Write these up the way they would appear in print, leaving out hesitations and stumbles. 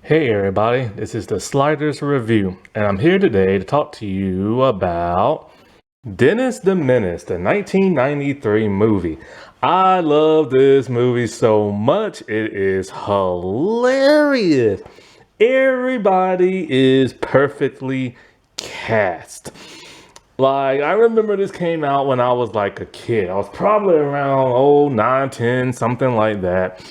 Hey everybody, this is the Sliders Review, and I'm here today to talk to you about Dennis the Menace, the 1993 movie. I love this movie so much, it is hilarious. Everybody is perfectly cast. Like, I remember this came out when I was like a kid. I was probably around, 9, 10, something like that.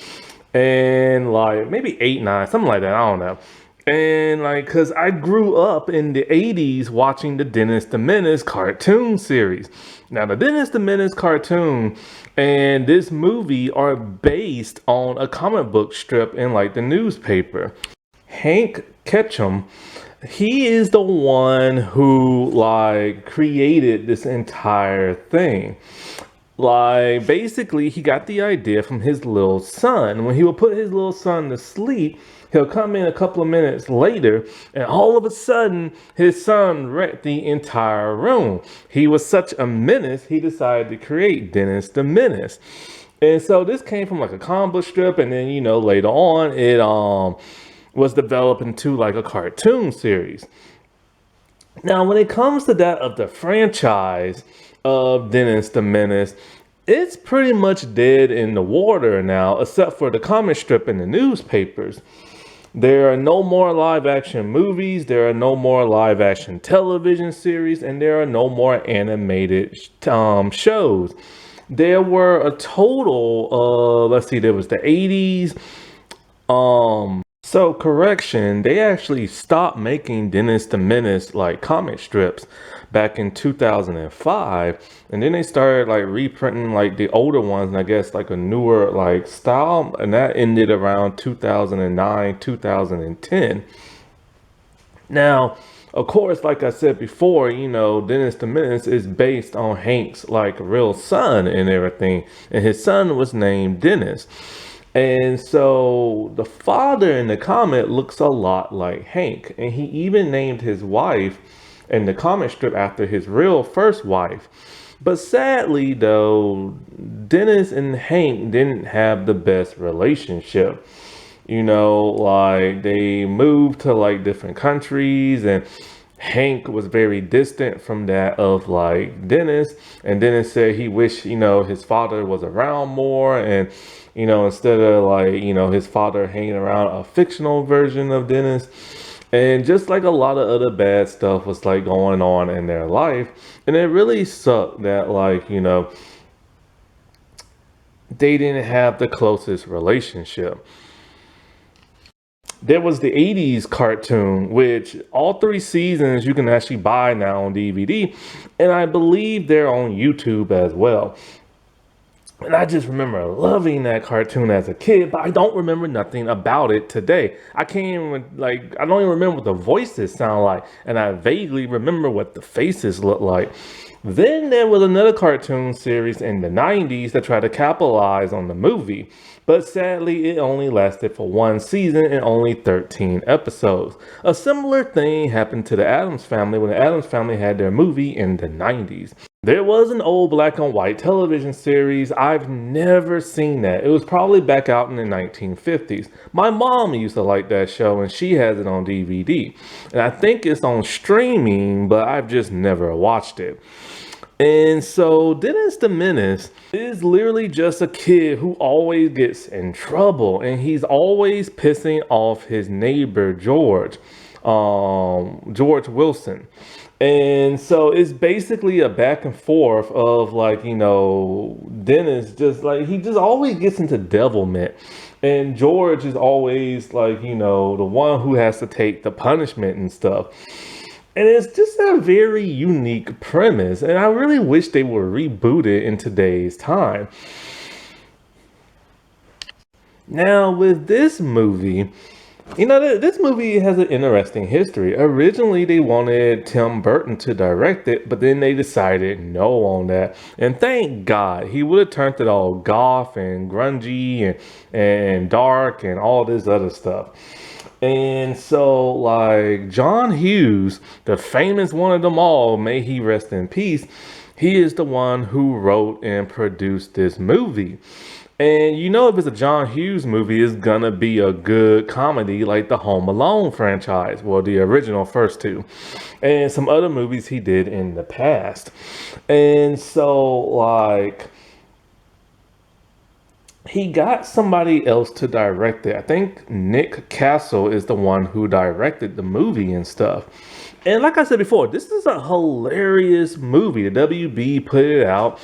And like maybe 8, 9, something like that. I don't know. And like, cause I grew up in the 80s watching the Dennis the Menace cartoon series. Now, the Dennis the Menace cartoon and this movie are based on a comic book strip in like the newspaper. Hank Ketchum, he is the one who like created this entire thing. Like basically he got the idea from his little son. When he would put his little son to sleep, he'll come in a couple of minutes later and all of a sudden his son wrecked the entire room. He was such a menace, he decided to create Dennis the Menace. And so this came from like a comic book strip, and then later on it was developed into like a cartoon series. Now, when it comes to that of the franchise of Dennis the Menace, it's pretty much dead in the water now, except for the comic strip in the newspapers. There are no more live action movies, there are no more live action television series, and there are no more animated shows. There were a total of, let's see, there was the 80s. So correction, they actually stopped making Dennis the Menace like comic strips back in 2005, and then they started like reprinting like the older ones, and I guess like a newer like style, and that ended around 2009, 2010. Now, of course, like I said before, Dennis the Menace is based on Hank's like real son and everything, and his son was named Dennis. And so the father in the comic looks a lot like Hank, and he even named his wife in the comic strip after his real first wife. But sadly, though, Dennis and Hank didn't have the best relationship. Like they moved to like different countries, and Hank was very distant from that of like Dennis. And Dennis said he wished, his father was around more. And, instead of like, his father hanging around a fictional version of Dennis. And just like a lot of other bad stuff was like going on in their life. And it really sucked that like, they didn't have the closest relationship. There was the 80s cartoon, which all 3 seasons you can actually buy now on DVD. And I believe they're on YouTube as well. And I just remember loving that cartoon as a kid, but I don't remember nothing about it today. I can't even, like, I don't even remember what the voices sound like. And I vaguely remember what the faces look like. Then there was another cartoon series in the 90s that tried to capitalize on the movie. But sadly, it only lasted for 1 season and only 13 episodes. A similar thing happened to the Addams Family when the Addams Family had their movie in the 90s. There was an old black and white television series. I've never seen that. It was probably back out in the 1950s. My mom used to like that show, and she has it on DVD. And I think it's on streaming, but I've just never watched it. And so Dennis the Menace is literally just a kid who always gets in trouble, and he's always pissing off his neighbor George, George Wilson. And so it's basically a back and forth of like, Dennis just like, he just always gets into devilment. And George is always like, the one who has to take the punishment and stuff. And it's just a very unique premise. And I really wish they would reboot it in today's time. Now, with this movie, this movie has an interesting history. Originally, they wanted Tim Burton to direct it, but then they decided no on that. And thank God, he would have turned it all goth and grungy and dark and all this other stuff. And so, like, John Hughes, the famous one of them all, may he rest in peace, he is the one who wrote and produced this movie. And you know, if it's a John Hughes movie, it's gonna be a good comedy like the Home Alone franchise. Well, the original first two, and some other movies he did in the past. And so, like, he got somebody else to direct it. I think Nick Castle is the one who directed the movie and stuff. And like I said before, this is a hilarious movie. The WB put it out,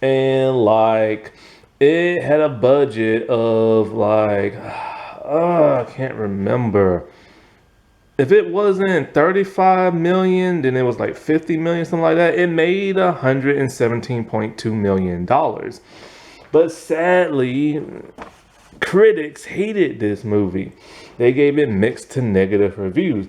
and like it had a budget of like I can't remember. If it wasn't 35 million, then it was like 50 million, something like that. It made $117.2 million. But sadly, critics hated this movie. They gave it mixed to negative reviews.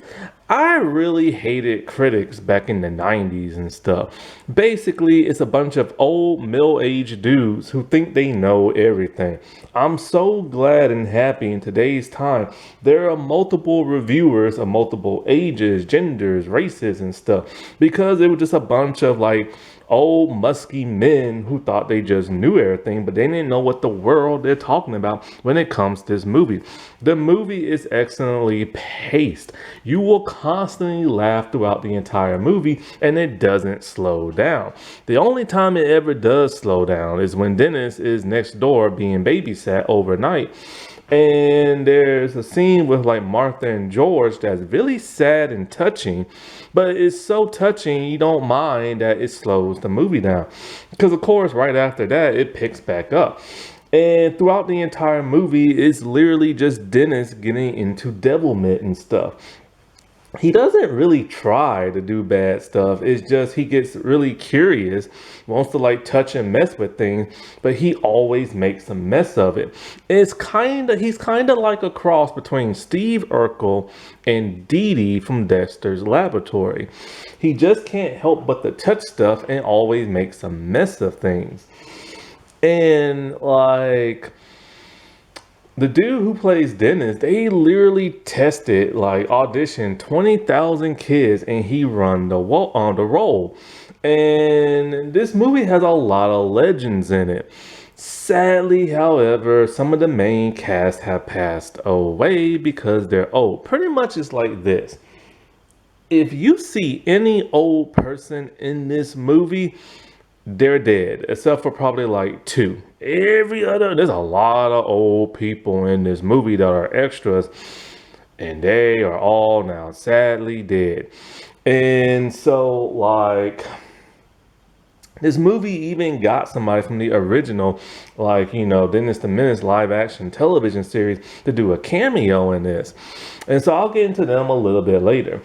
I really hated critics back in the 90s and stuff. Basically, it's a bunch of old middle-aged dudes who think they know everything. I'm so glad and happy in today's time there are multiple reviewers of multiple ages, genders, races and stuff, because it was just a bunch of like old musky men who thought they just knew everything, but they didn't know what the world they're talking about when it comes to this movie. The movie is excellently paced. You will constantly laugh throughout the entire movie, and it doesn't slow down. The only time it ever does slow down is when Dennis is next door being babysat overnight. And there's a scene with like Martha and George that's really sad and touching, but it's so touching you don't mind that it slows the movie down. Because of course, right after that, it picks back up. And throughout the entire movie, it's literally just Dennis getting into devilment and stuff. He doesn't really try to do bad stuff. It's just he gets really curious, wants to like touch and mess with things, but he always makes a mess of it. He's kind of like a cross between Steve Urkel and Dee Dee from Dexter's Laboratory. He just can't help but to touch stuff and always makes a mess of things. And like the dude who plays Dennis, they literally tested, like auditioned 20,000 kids, and he run on the role. And this movie has a lot of legends in it. Sadly, however, some of the main cast have passed away because they're old. Pretty much it's like this. If you see any old person in this movie, they're dead, except for probably like two. There's a lot of old people in this movie that are extras, and they are all now sadly dead. And so, like, this movie even got somebody from the original, like, Dennis the Menace live action television series to do a cameo in this. And so I'll get into them a little bit later.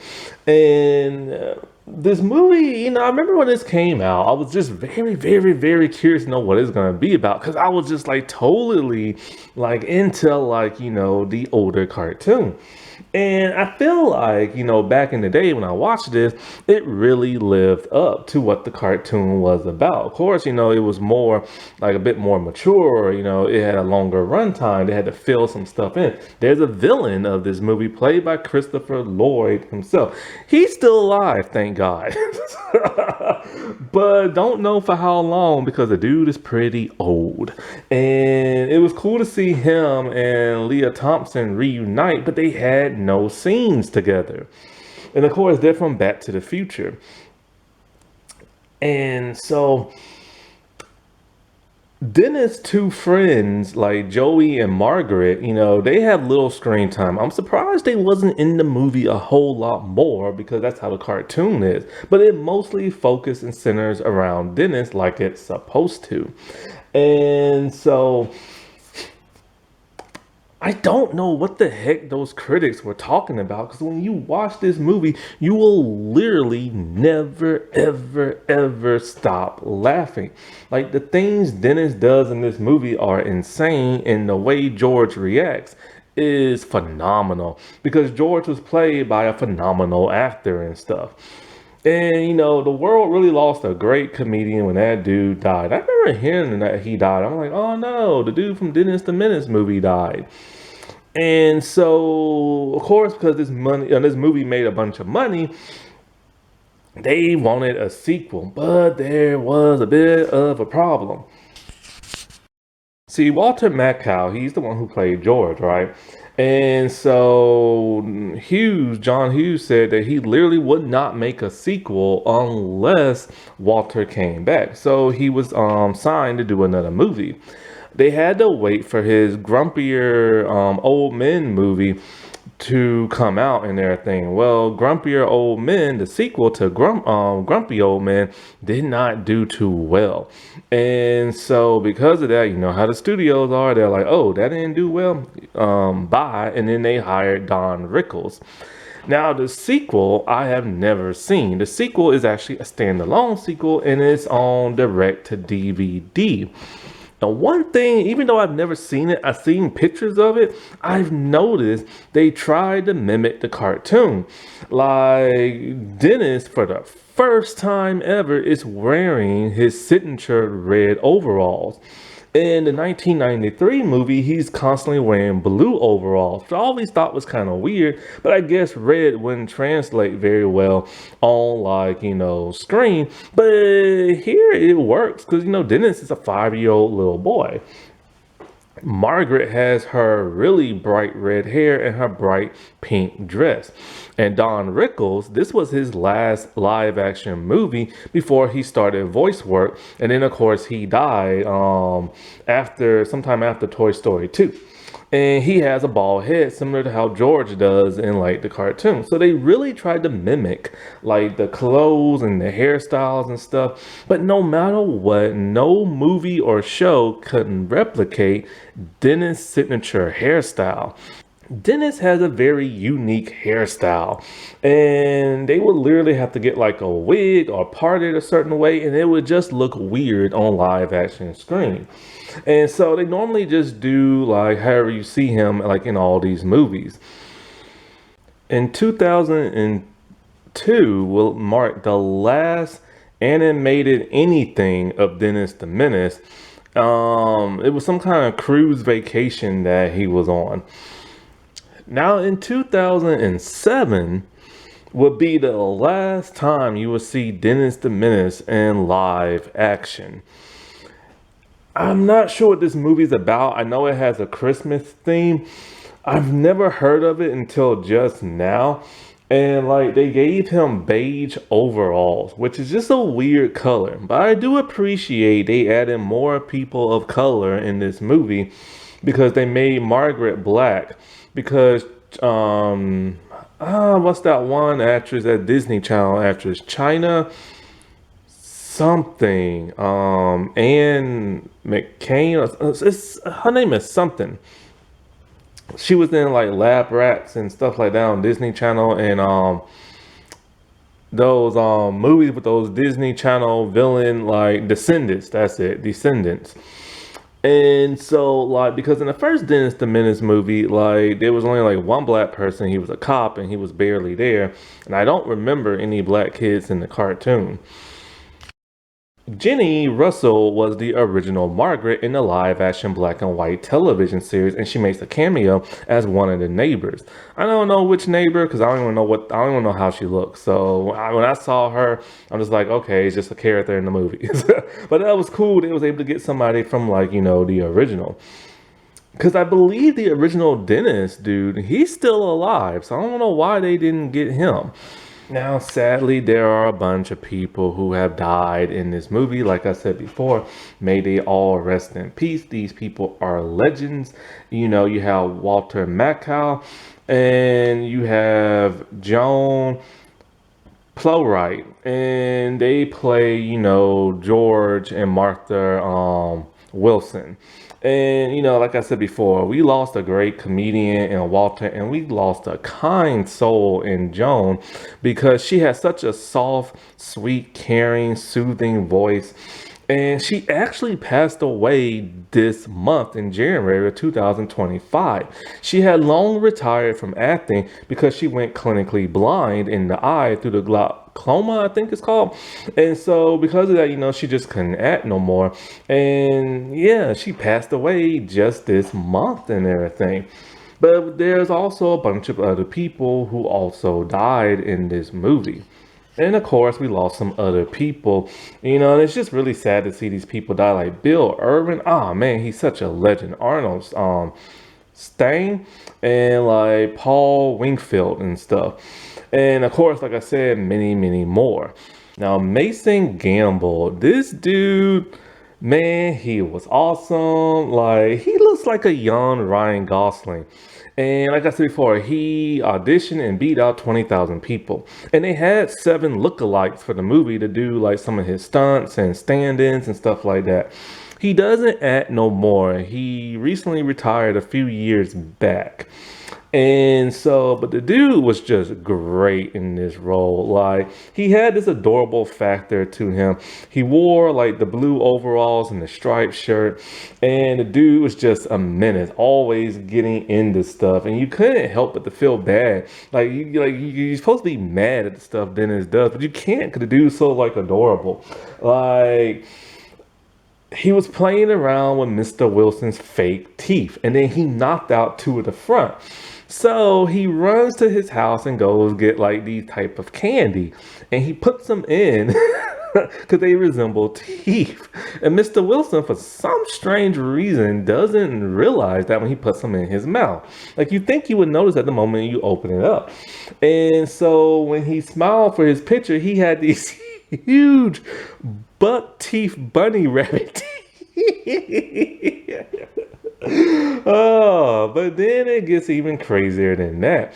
And this movie, I remember when this came out, I was just very, very, very curious to know what it's going to be about, because I was just like totally like into like, the older cartoon. And I feel like, back in the day when I watched this, it really lived up to what the cartoon was about. Of course, it was more like a bit more mature, it had a longer runtime. They had to fill some stuff in. There's a villain of this movie played by Christopher Lloyd himself. He's still alive, thank God. But don't know for how long, because the dude is pretty old. And it was cool to see him and Leah Thompson reunite, but they had no scenes together. And of course, they're from Back to the Future. And so Dennis' two friends, like Joey and Margaret, they have little screen time. I'm surprised they wasn't in the movie a whole lot more, because that's how the cartoon is. But it mostly focuses and centers around Dennis like it's supposed to. And so I don't know what the heck those critics were talking about, because when you watch this movie, you will literally never, ever, ever stop laughing. Like, the things Dennis does in this movie are insane, and the way George reacts is phenomenal, because George was played by a phenomenal actor and stuff. And the world really lost a great comedian when that dude died. I remember hearing that he died. I'm like, oh no, the dude from Dennis the Menace movie died. And so, of course, because this movie made a bunch of money, they wanted a sequel. But there was a bit of a problem. See, Walter Matthau, he's the one who played George, right? And so John Hughes said that he literally would not make a sequel unless Walter came back. So he was signed to do another movie. They had to wait for his grumpier old men movie to come out and everything. Well, Grumpier Old Men, the sequel to Grumpy Old Men, did not do too well. And so because of that, you know how the studios are, they're like, oh, that didn't do well, bye. And then they hired Don Rickles. Now, the sequel I have never seen. The sequel is actually a standalone sequel and it's on direct to DVD. Now, one thing, even though I've never seen it, I've seen pictures of it, I've noticed they tried to mimic the cartoon. Like, Dennis, for the first time ever, is wearing his signature red overalls. In the 1993 movie, he's constantly wearing blue overalls, which I always thought was kind of weird, but I guess red wouldn't translate very well on, like, screen. But here it works because, Dennis is a 5-year-old little boy. Margaret has her really bright red hair and her bright pink dress. And Don Rickles, this was his last live action movie before he started voice work. And then of course he died sometime after Toy Story 2. And he has a bald head similar to how George does in like the cartoon. So they really tried to mimic like the clothes and the hairstyles and stuff. But no matter what, no movie or show couldn't replicate Dennis' signature hairstyle. Dennis has a very unique hairstyle, and they would literally have to get like a wig or part it a certain way, and it would just look weird on live action screen. And so they normally just do like however you see him like in all these movies. In 2002 will mark the last animated anything of Dennis the Menace. It was some kind of cruise vacation that he was on. Now in 2007 would be the last time you will see Dennis the Menace in live action. I'm not sure what this movie's about. I know it has a Christmas theme. I've never heard of it until just now. And like they gave him beige overalls, which is just a weird color. But I do appreciate they added more people of color in this movie because they made Margaret black. Because what's that one actress, that Disney Channel actress, China something, Anne McCain, her name is something. She was in like Lab Rats and stuff like that on Disney Channel, and those movies with those Disney Channel villain like Descendants. That's it, Descendants. And so, like, because in the first Dennis the Menace movie, like, there was only like one black person. He was a cop and he was barely there. And I don't remember any black kids in the cartoon. Jenny Russell was the original Margaret in the live-action black and white television series, and she makes a cameo as one of the neighbors. I don't know which neighbor because I don't even know how she looks. So when I saw her, I'm just like, okay, it's just a character in the movie. But that was cool. They was able to get somebody from like the original. Because I believe the original Dennis dude, he's still alive. So I don't know why they didn't get him. Now, sadly, there are a bunch of people who have died in this movie. Like I said before, may they all rest in peace. These people are legends. You have Walter Matthau and you have Joan Plowright. And they play, George and Martha Wilson. And, like I said before, we lost a great comedian in Walter, and we lost a kind soul in Joan because she has such a soft, sweet, caring, soothing voice. And she actually passed away this month in January of 2025. She had long retired from acting because she went clinically blind in the eye through the glaucoma, I think it's called. And so because of that, she just couldn't act no more. And yeah, she passed away just this month and everything. But there's also a bunch of other people who also died in this movie. And of course, we lost some other people, and it's just really sad to see these people die. Like Bill Irvin, ah man, he's such a legend. Arnold, Stang, and like Paul Wingfield and stuff. And of course, like I said, many, many more. Now, Mason Gamble, this dude, man, he was awesome. Like, he looks like a young Ryan Gosling. And like I said before, he auditioned and beat out 20,000 people. And they had 7 lookalikes for the movie to do like some of his stunts and stand-ins and stuff like that. He doesn't act no more. He recently retired a few years back. And so, but the dude was just great in this role. Like, he had this adorable factor to him. He wore like the blue overalls and the striped shirt, and the dude was just a menace, always getting into stuff. And you couldn't help but to feel bad. You're supposed to be mad at the stuff Dennis does, but you can't because the dude's so like adorable. Like, he was playing around with Mr. Wilson's fake teeth, and then he knocked out 2 of the front. So he runs to his house and goes get like these type of candy, and he puts them in because they resemble teeth. And Mr. Wilson, for some strange reason, doesn't realize that when he puts them in his mouth. Like, you think you would notice at the moment you open it up. And so when he smiled for his picture, he had these huge buck teeth bunny rabbit teeth. Oh, but then it gets even crazier than that.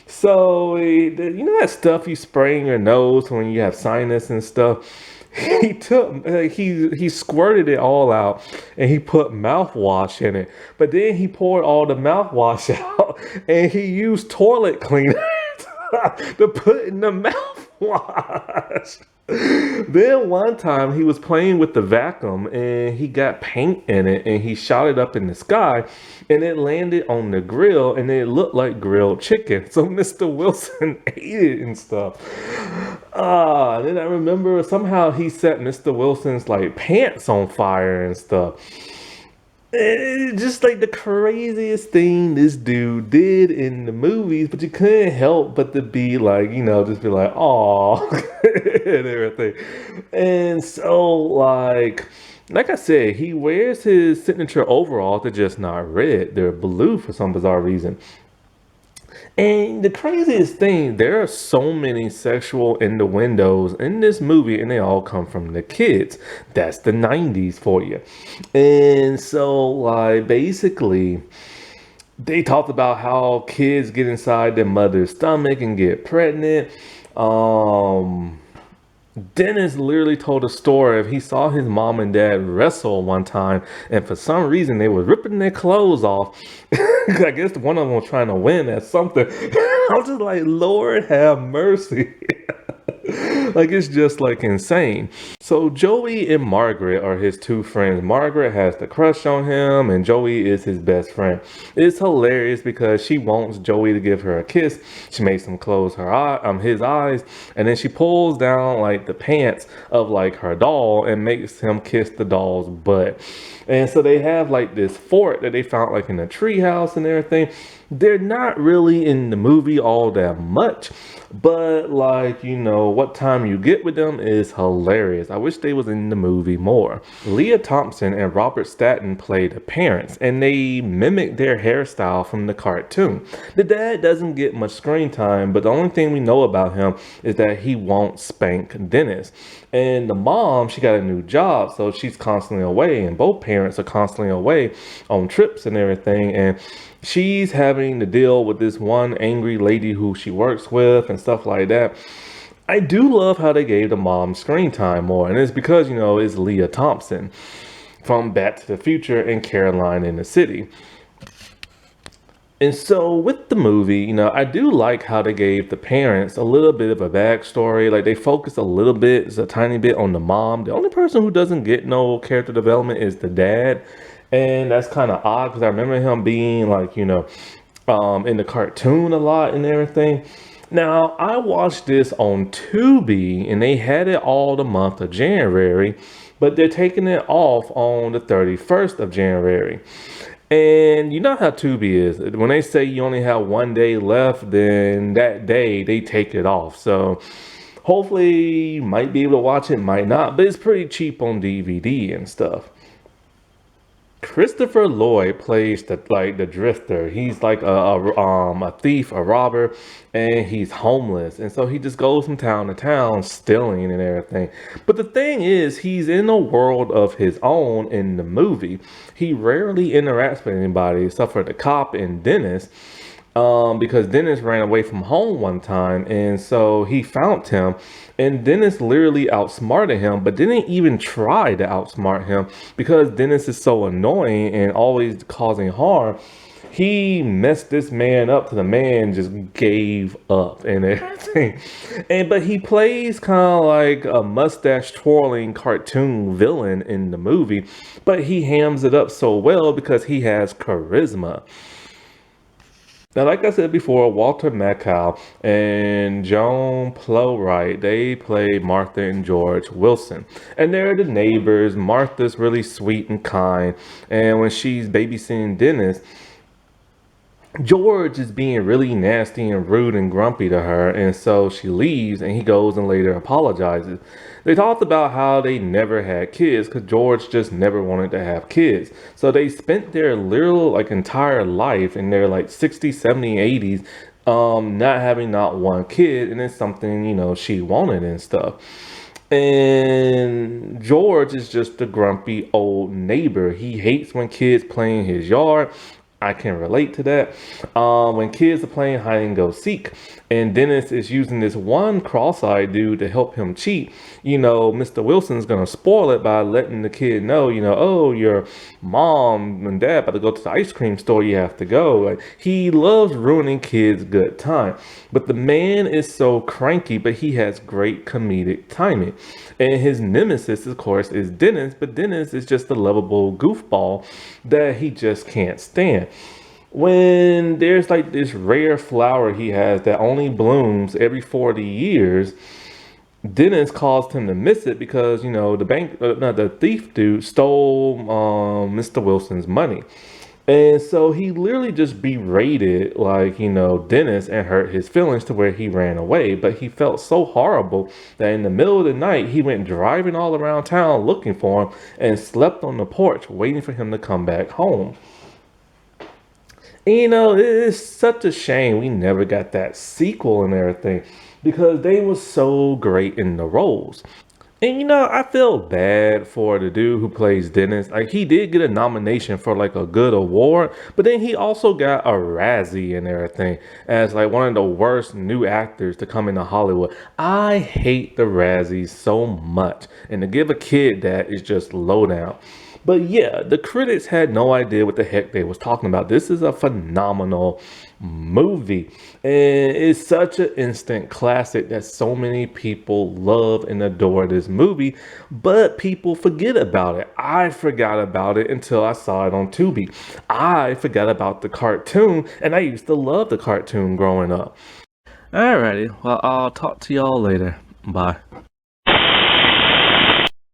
So, you know that stuff you spray in your nose when you have sinus and stuff? He took, he squirted it all out and he put mouthwash in it. But then he poured all the mouthwash out and he used toilet cleaner to put in the mouthwash. Then one time he was playing with the vacuum and he got paint in it and he shot it up in the sky and it landed on the grill and it looked like grilled chicken. So Mr. Wilson ate it and stuff. Then I remember somehow he set Mr. Wilson's like pants on fire and stuff. It's just like the craziest thing this dude did in the movies, but you couldn't help but to be like, just be like, "Aw," and everything. And so, like I said, he wears his signature overalls. They're just not red; they're blue for some bizarre reason. And the craziest thing, there are so many sexual innuendos in this movie, and they all come from the kids. That's the 90s for you. And so, like, basically, they talked about how kids get inside their mother's stomach and get pregnant. Dennis literally told a story of he saw his mom and dad wrestle one time, and for some reason they were ripping their clothes off. I guess one of them was trying to win at something. I was just like, Lord have mercy. Like, it's just like insane. So Joey and Margaret are his 2 friends. Margaret has the crush on him and Joey is his best friend. It's hilarious because she wants Joey to give her a kiss. She makes him close his eyes, and then she pulls down like the pants of like her doll and makes him kiss the doll's butt. And so they have like this fort that they found like in a tree house and everything. They're not really in the movie all that much, but like, what time you get with them is hilarious. I wish they was in the movie more. Leah Thompson and Robert Staton play the parents, and they mimic their hairstyle from the cartoon. The dad doesn't get much screen time, but the only thing we know about him is that he won't spank Dennis. And the mom, she got a new job, so she's constantly away, and both parents are constantly away on trips and everything, and she's having to deal with this one angry lady who she works with and stuff like that. I do love how they gave the mom screen time more, and it's because, it's Leah Thompson from Back to the Future and Caroline in the City. And so with the movie, I do like how they gave the parents a little bit of a backstory. Like, they focus a little bit, just a tiny bit on the mom. The only person who doesn't get no character development is the dad. And that's kind of odd because I remember him being like, in the cartoon a lot and everything. Now, I watched this on Tubi and they had it all the month of January, but they're taking it off on the 31st of January. And you know how Tubi is. When they say you only have one day left, then that day they take it off. So Hopefully, you might be able to watch it, might not, but it's pretty cheap on DVD and stuff. Christopher Lloyd plays the drifter. He's like a thief, a robber, and he's homeless, and so he just goes from town to town stealing and everything. But the thing is, he's in a world of his own in the movie. He rarely interacts with anybody except for the cop and Dennis, because Dennis ran away from home one time, and so he found him, and Dennis literally outsmarted him, but didn't even try to outsmart him because Dennis is so annoying and always causing harm. He messed this man up to the man just gave up and everything. And but he plays kind of like a mustache twirling cartoon villain in the movie, but he hams it up so well because he has charisma. Now, like I said before, Walter Matthau and Joan Plowright, they play Martha and George Wilson. And they're the neighbors. Martha's really sweet and kind. And when she's babysitting Dennis, George is being really nasty and rude and grumpy to her, and so she leaves and he goes and later apologizes. They talked about how they never had kids because George just never wanted to have kids. So they spent their literal entire life in their 60s, 70s, 80s not having not one kid, and it's something, she wanted and stuff. And George is just a grumpy old neighbor. He hates when kids play in his yard. I can relate to that. When kids are playing hide and go seek, and Dennis is using this one cross-eyed dude to help him cheat, Mr. Wilson's gonna spoil it by letting the kid know, oh, your mom and dad about to go to the ice cream store, you have to go. Like, he loves ruining kids' good time. But the man is so cranky, but he has great comedic timing. And his nemesis, of course, is Dennis, but Dennis is just a lovable goofball that he just can't stand. When there's this rare flower he has that only blooms every 40 years, Dennis caused him to miss it because, the thief dude stole Mr. Wilson's money. And so he literally just berated, Dennis and hurt his feelings to where he ran away. But he felt so horrible that in the middle of the night, he went driving all around town looking for him and slept on the porch waiting for him to come back home. And, it's such a shame we never got that sequel and everything because they were so great in the roles. And I feel bad for the dude who plays Dennis. He did get a nomination for a good award, but then he also got a Razzie and everything as one of the worst new actors to come into Hollywood. I hate the Razzies so much, and to give a kid that is just low down. But yeah, the critics had no idea what the heck they was talking about. This is a phenomenal movie. And it's such an instant classic that so many people love and adore this movie, but people forget about it. I forgot about it until I saw it on Tubi. I forgot about the cartoon, and I used to love the cartoon growing up. Alrighty, well, I'll talk to y'all later. Bye.